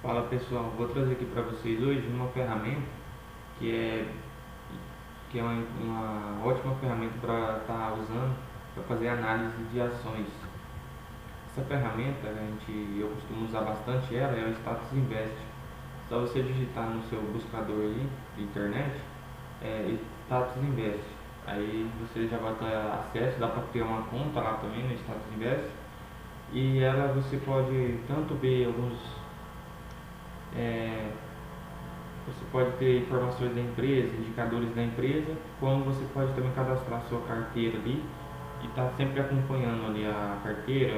Fala pessoal, vou trazer aqui para vocês hoje uma ferramenta que é, que é uma ótima ferramenta para estar usando para fazer análise de ações. Essa ferramenta eu costumo usar bastante ela, é o Status Invest. Só você digitar no seu buscador aí de internet Status Invest. Aí você já vai ter acesso, dá para criar uma conta lá também no Status Invest. E ela você pode tanto ver é, você pode ter informações da empresa, indicadores da empresa, como você pode também cadastrar sua carteira ali e estar sempre acompanhando ali a carteira,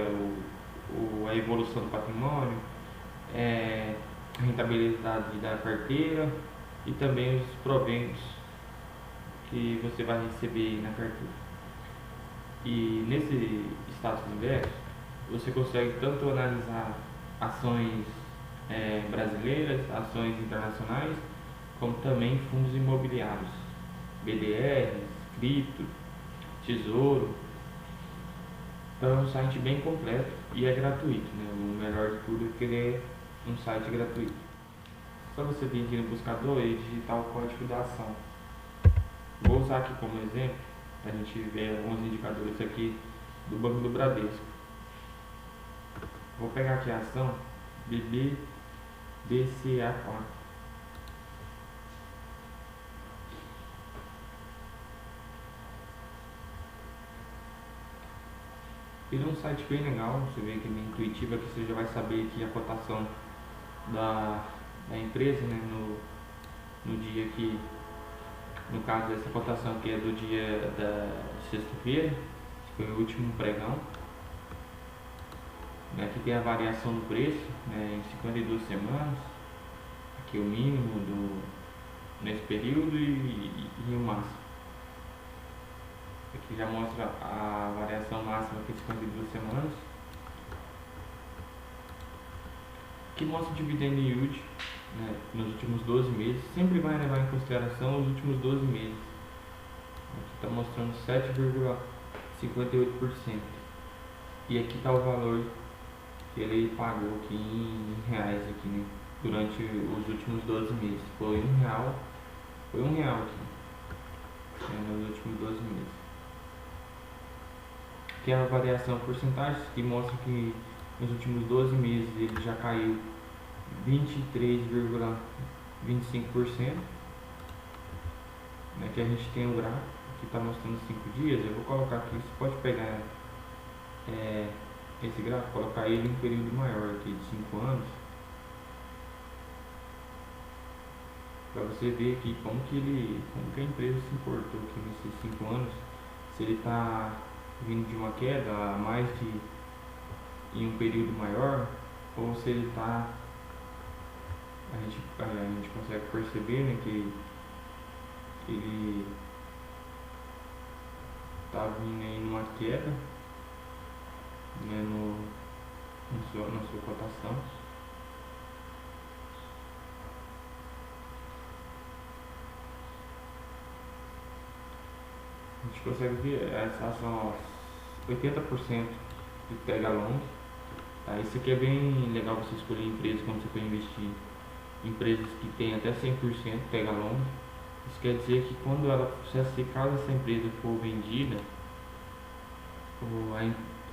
a evolução do patrimônio, a rentabilidade da carteira e também os proventos que você vai receber na carteira. E nesse status inverso, você consegue tanto analisar ações brasileiras, ações internacionais, como também fundos imobiliários, BDRs, cripto, tesouro. Então é um site bem completo e é gratuito, né? O melhor de tudo é que ele é um site gratuito. Só você vir aqui no buscador e digitar o código da ação. Vou usar aqui como exemplo, para a gente ver alguns indicadores aqui do Banco do Bradesco. Vou pegar aqui a ação BBCA4. Ele é um site bem legal, você vê que é bem intuitivo, aqui você já vai saber que a cotação da empresa, né, no dia que, no caso essa cotação aqui é do dia da sexta-feira, que foi o último pregão. Aqui tem a variação do preço, né, em 52 semanas, aqui o mínimo nesse período e o máximo. Aqui já mostra a variação máxima aqui de 52 semanas. Aqui mostra o dividend yield, né, nos últimos 12 meses. Sempre vai levar em consideração os últimos 12 meses. Aqui está mostrando 7,58%. E aqui está o valor que ele pagou aqui em reais aqui, né, durante os últimos 12 meses. Foi um real aqui, né, nos últimos 12 meses. Aqui é a variação porcentagem que mostra que nos últimos 12 meses ele já caiu 23,25%. Aqui a gente tem um gráfico que está mostrando 5 dias. Eu vou colocar aqui, você pode pegar esse gráfico, colocar ele em um período maior aqui de 5 anos, para você ver aqui como que a empresa se importou aqui nesses 5 anos, se ele está vindo de uma queda a mais em um período maior, ou se ele está, a gente consegue perceber, né, que ele está vindo aí numa queda, né, na sua cotação. A gente consegue ver essa ação 80% de pega long. Tá? Isso aqui é bem legal você escolher empresas quando você for investir. Empresas que tem até 100% pega long. Isso quer dizer que quando caso essa empresa for vendida,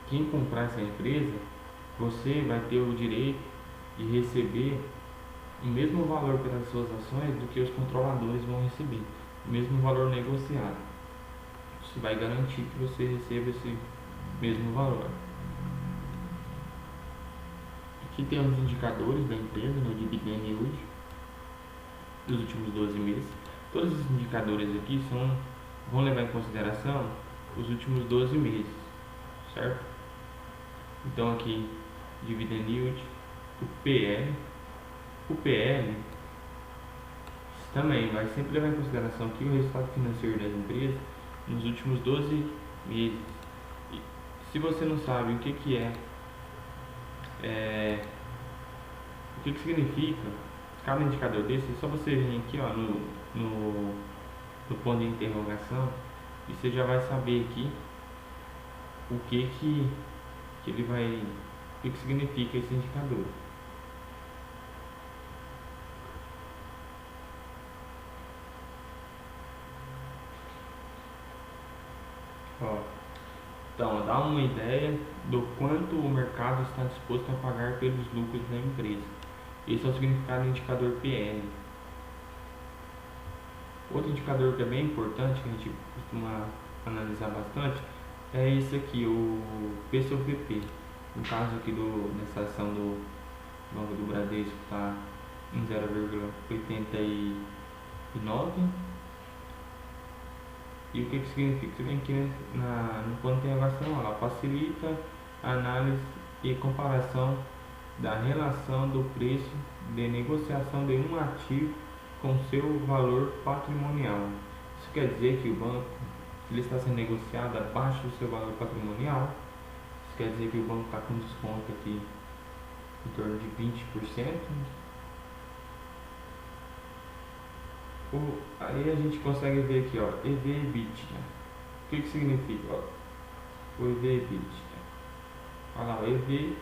quem comprar essa empresa, você vai ter o direito de receber o mesmo valor pelas suas ações do que os controladores vão receber, o mesmo valor negociado. Isso vai garantir que você receba esse mesmo valor. Aqui tem os indicadores da empresa, no dividend yield dos últimos 12 meses. Todos os indicadores aqui vão levar em consideração os últimos 12 meses, certo? Então aqui, dividend yield, o PL também vai sempre levar em consideração aqui o resultado financeiro das empresas nos últimos 12 meses. E se você não sabe o que significa cada indicador desse, é só você vir aqui, ó, no ponto de interrogação, e você já vai saber aqui o que significa esse indicador. uma ideia do quanto o mercado está disposto a pagar pelos lucros da empresa. Esse é o significado do indicador PL. Outro indicador que é bem importante, que a gente costuma analisar bastante, é esse aqui, o PCOPP. No caso aqui dessa ação do Banco do Bradesco está em 0,89. E o que significa? Você vem aqui no plano de interrogação, ela facilita a análise e comparação da relação do preço de negociação de um ativo com seu valor patrimonial. Isso quer dizer que o banco, se ele está sendo negociado abaixo do seu valor patrimonial, isso quer dizer que o banco está com desconto aqui em torno de 20%. Aí a gente consegue ver aqui, ó, EV/EBITDA. O que significa? Ó, o EV/EBITDA. Olha lá, o EV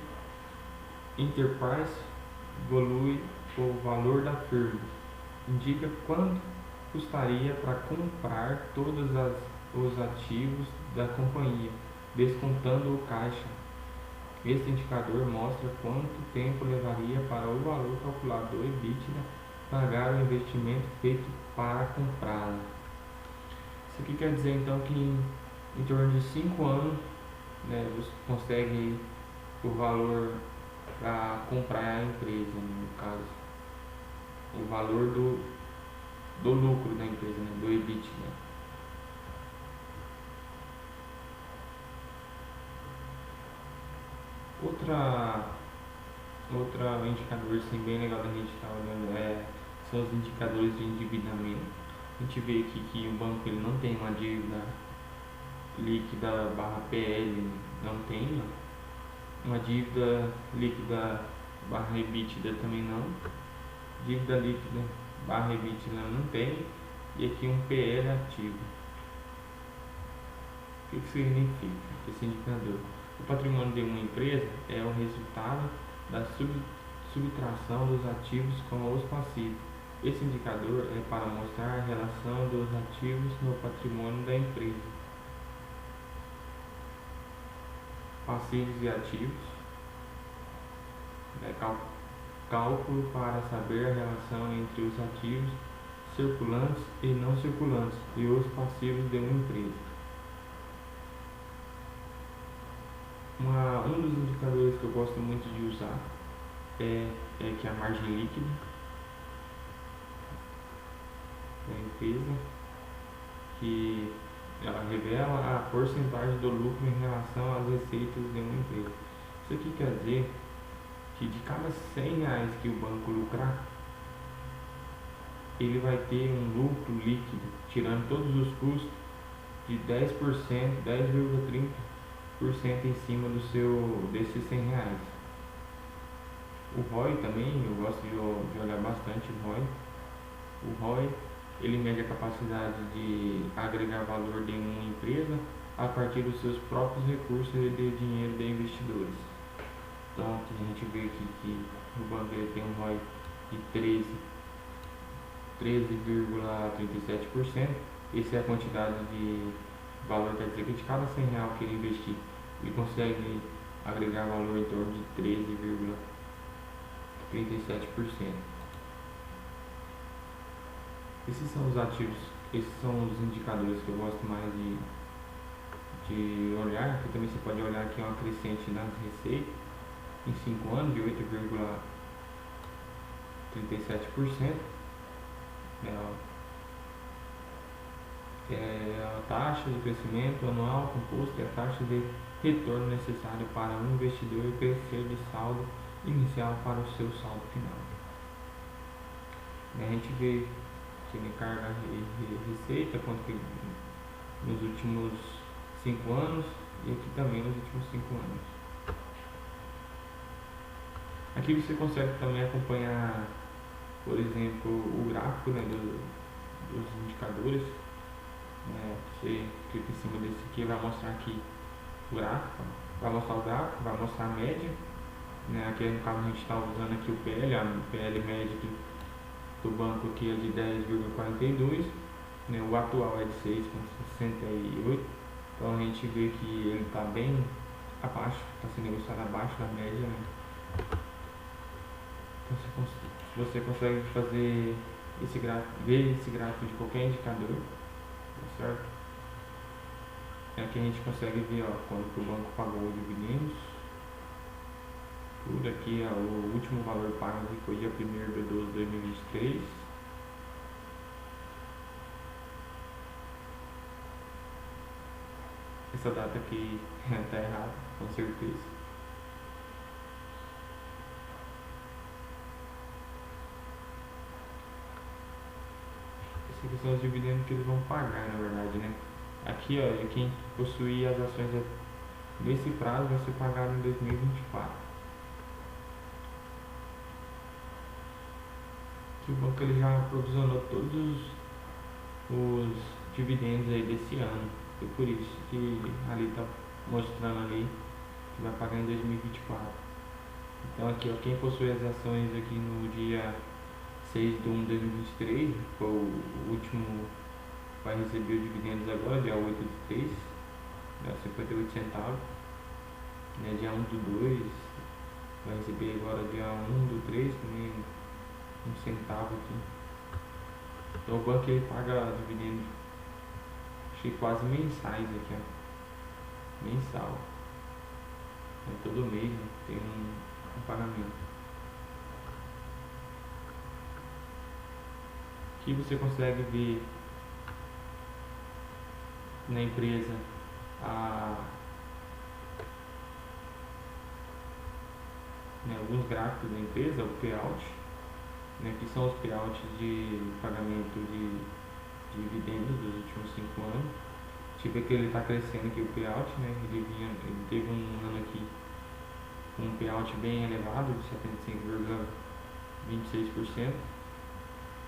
Enterprise evolui o valor da firma. Indica quanto custaria para comprar todos os ativos da companhia, descontando o caixa. Esse indicador mostra quanto tempo levaria para o valor calculado do EBITDA pagar o investimento feito para comprá-la. Isso aqui quer dizer então que em torno de 5 anos, né, você consegue o valor para comprar a empresa, no caso, o valor do lucro da empresa, né, do EBITDA. Outra indicador assim, bem legal da gente estar olhando são os indicadores de endividamento. A gente vê aqui que o banco ele não tem uma dívida líquida barra PL, não tem, uma dívida líquida barra EBITDA também não, dívida líquida barra EBITDA não tem, e aqui um PL ativo. O que significa esse indicador? O patrimônio de uma empresa é o resultado da subtração dos ativos com os passivos. Esse indicador é para mostrar a relação dos ativos no patrimônio da empresa. Passivos e ativos. Cálculo para saber a relação entre os ativos circulantes e não circulantes e os passivos de uma empresa. Um dos indicadores que eu gosto muito de usar é que a margem líquida da empresa, que ela revela a porcentagem do lucro em relação às receitas de uma empresa. Isso aqui quer dizer que de cada R$100 que o banco lucrar, ele vai ter um lucro líquido, tirando todos os custos, de 10%, 10,30% em cima desses R$100. O ROI também, eu gosto de olhar bastante o ROI. O ROI, ele mede a capacidade de agregar valor de uma empresa a partir dos seus próprios recursos e de dinheiro de investidores. Então aqui a gente vê aqui que o banco ele tem um ROI de 13,37%. Essa é a quantidade de valor, quer dizer que de cada R$100 que ele investir, ele consegue agregar valor em torno de 13,37%. Esses são os ativos, esses são os indicadores que eu gosto mais de olhar. Aqui também você pode olhar aqui uma crescente nas receitas em 5 anos de 8,37%. A taxa de crescimento anual composto é a taxa de retorno necessário para um investidor crescer de saldo inicial para o seu saldo final. A gente vê que ele carga receita quanto que nos últimos 5 anos e aqui também nos últimos 5 anos. Aqui você consegue também acompanhar, por exemplo, o gráfico, né, dos indicadores. Você clica em cima desse aqui, vai mostrar aqui o gráfico, vai mostrar o gráfico, vai mostrar a média, né? Aqui no caso a gente está usando aqui o PL, a PL média do banco aqui é de 10,42, né? O atual é de 6,68, então a gente vê que ele está bem abaixo, está sendo negociado abaixo da média, né? Então, se você consegue fazer esse gráfico, ver esse gráfico de qualquer indicador, tá certo? Aqui a gente consegue ver, ó, quando que o banco pagou os dividendos. Tudo aqui, ó, o último valor pago aqui foi dia 1º de 12 de 2023. Essa data aqui tá errada, com certeza. Essa aqui são os dividendos que eles vão pagar, na verdade, né? Aqui, ó, quem possuir as ações nesse prazo vai ser pagado em 2024. Que o banco ele já provisionou todos os dividendos aí desse ano. E por isso que ali está mostrando ali que vai pagar em 2024. Então aqui, ó, quem possui as ações aqui no dia 6 de 1 de 2023, foi o último, vai receber os dividendos agora, dia 8 de 3, né, 58 centavos. Né, dia 1 do 2, vai receber agora dia 1 do 3, também 1 centavo aqui. Então o banco ele paga dividendos, acho que quase mensais aqui, ó. Mensal. É todo mês, né, tem um pagamento. Aqui você consegue ver na empresa alguns gráficos da empresa, o payout, né, que são os payouts de pagamento de dividendos dos últimos 5 anos. Tipo que ele está crescendo aqui o payout, né, ele teve um ano aqui com um payout bem elevado, de 75,26%,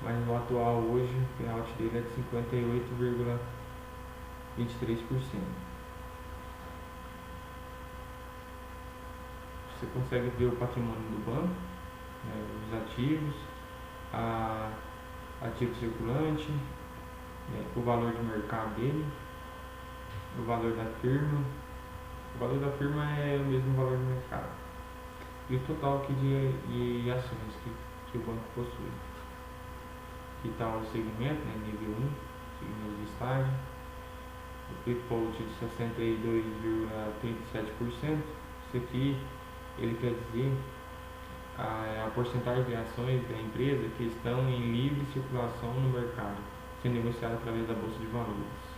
mas no atual hoje o payout dele é de 58,23%. Você consegue ver o patrimônio do banco, né, os ativos, ativo circulante, né, o valor de mercado dele, o valor da firma. O valor da firma é o mesmo valor de mercado. E o total aqui de ações que o banco possui. Aqui está o segmento, né, nível 1, segmento de estágio. O default de 62,37%. Isso aqui ele quer dizer a porcentagem de ações da empresa que estão em livre circulação no mercado, sendo negociadas através da Bolsa de Valores.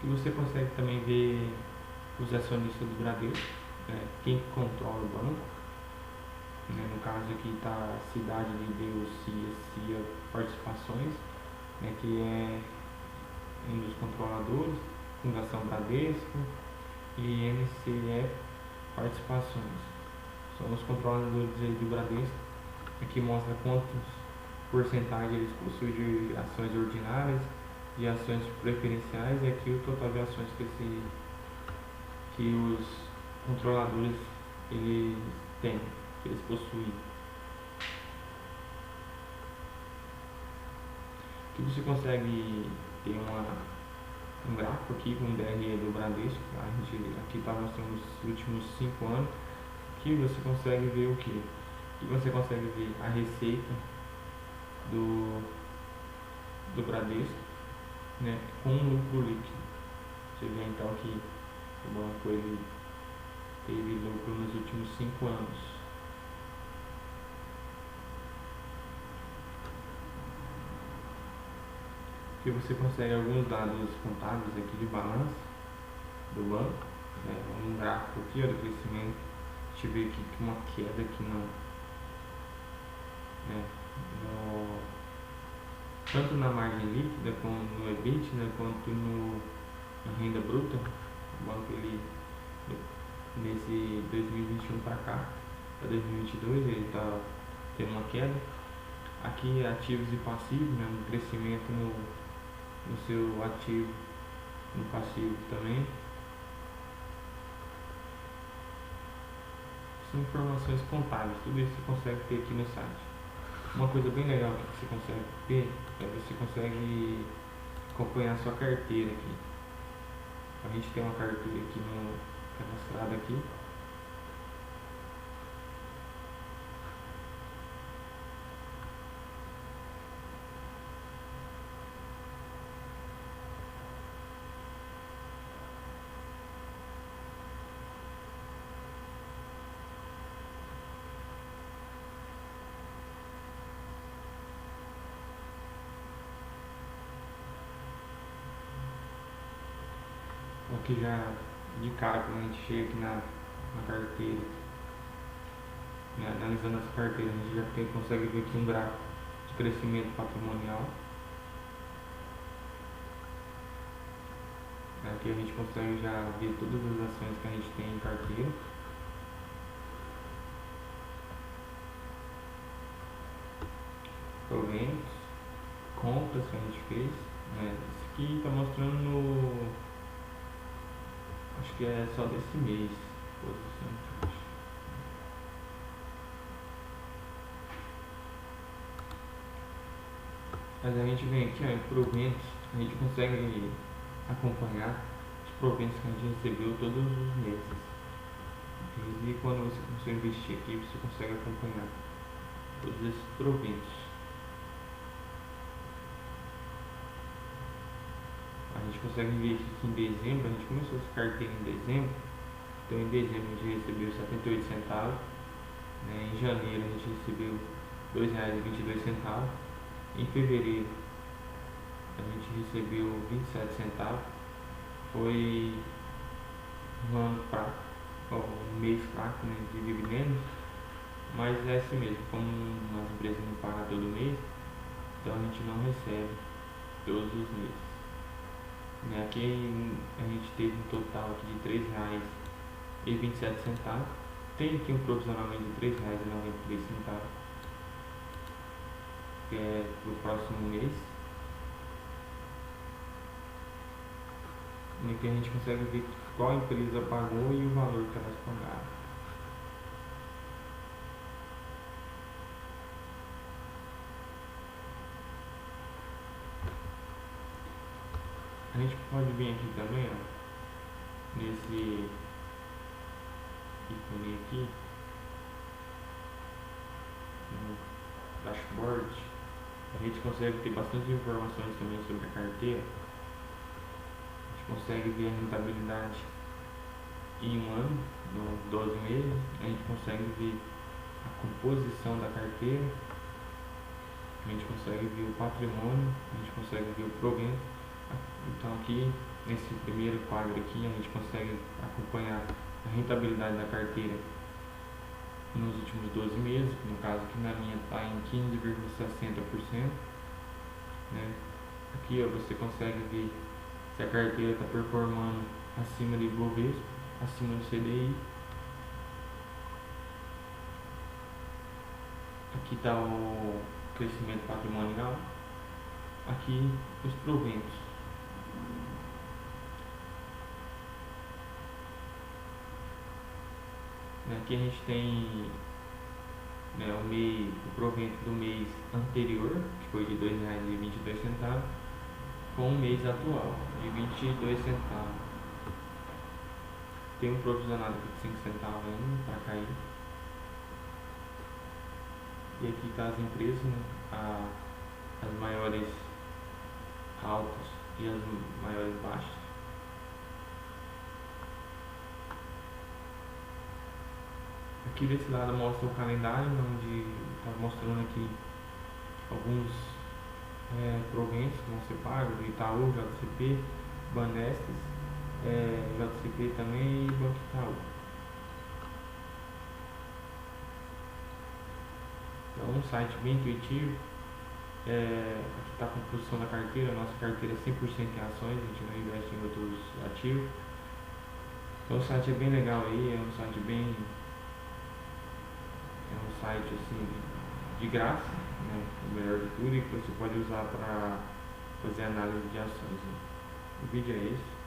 E você consegue também ver os acionistas do Bradesco, né, quem controla o banco. Né, no caso aqui está a Cidade de Deus CIA Participações, né, que é um dos controladores, Fundação Bradesco e NCE Participações. São os controladores aí do Bradesco. Aqui mostra quantos porcentagem eles possuem de ações ordinárias e ações preferenciais, e aqui o total de ações que os controladores eles têm, que eles possuem. Aqui você consegue ter um gráfico aqui com o DRE do Bradesco. A gente aqui está mostrando os últimos 5 anos. Aqui você consegue ver o que? Aqui você consegue ver a receita do Bradesco, né, com lucro líquido. Você vê então que o banco ele teve lucro nos últimos 5 anos. Aqui você consegue alguns dados contábeis aqui de balanço do banco, né, um gráfico aqui ó, do crescimento. A gente vê aqui uma queda aqui tanto na margem líquida, como no EBIT, né, quanto na renda bruta. O banco ele nesse 2021 para cá, para 2022 ele está tendo uma queda. Aqui ativos e passivos, né, um crescimento no seu ativo, no passivo também. são informações contábeis, tudo isso você consegue ter aqui no site. Uma coisa bem legal que você consegue ter é você consegue acompanhar a sua carteira aqui. A gente tem uma carteira aqui no cadastrada aqui. Aqui já de cara, quando a gente chega aqui na carteira, né, analisando essa carteira, a gente já consegue ver aqui um gráfico de crescimento patrimonial. Aqui a gente consegue já ver todas as ações que a gente tem em carteira. Proventos, compras que a gente fez, né? Isso aqui está mostrando no... acho que é só desse mês. Posição, mas a gente vem aqui, ó, em proventos, a gente consegue acompanhar os proventos que a gente recebeu todos os meses. E quando você começou a investir aqui, você consegue acompanhar todos esses proventos. A gente consegue ver que em dezembro, a gente começou essa carteira em dezembro, então em dezembro a gente recebeu 78 centavos, né? Em janeiro a gente recebeu R$ 2,22, em fevereiro a gente recebeu 27 centavos, foi um ano fraco, um mês fraco, né, de dividendos, mas é assim mesmo, como as empresas não pagam todo mês, então a gente não recebe todos os meses. Aqui a gente teve um total aqui de R$ 3,27. Tem aqui um provisionamento de R$ 3,93, que é para o próximo mês. E aqui a gente consegue ver qual empresa pagou e o valor que elas pagaram. A gente pode vir aqui também, ó, nesse ícone aqui, no dashboard, a gente consegue ter bastante informações também sobre a carteira. A gente consegue ver a rentabilidade em um ano, nos 12 meses, a gente consegue ver a composição da carteira, a gente consegue ver o patrimônio, a gente consegue ver o provento. Então aqui, nesse primeiro quadro aqui, a gente consegue acompanhar a rentabilidade da carteira nos últimos 12 meses, no caso aqui na minha está em 15,60%, né? Aqui, ó, você consegue ver se a carteira está performando acima do Ibovespa, acima do CDI. Aqui está o crescimento patrimonial, aqui os proventos. Aqui a gente tem, né, o provento do mês anterior, que foi de R$ 2,22, com o mês atual, de 22 centavos. Tem um provisionado aqui de 5 centavos ainda para cair. E aqui está as empresas, né, as maiores altas e as maiores baixas. Aqui desse lado mostra o calendário, onde está mostrando aqui alguns proventos que vão ser pagos, do Itaú, JCP, Banestes, JCP também e Banco Itaú. Então um site bem intuitivo. Aqui está a composição da carteira, nossa carteira é 100% em ações, a gente não investe em outros ativos. Então o site é bem legal aí, é um site bem... é um site assim de graça, né, o melhor de tudo, e que você pode usar para fazer análise de ações, né. O vídeo é esse.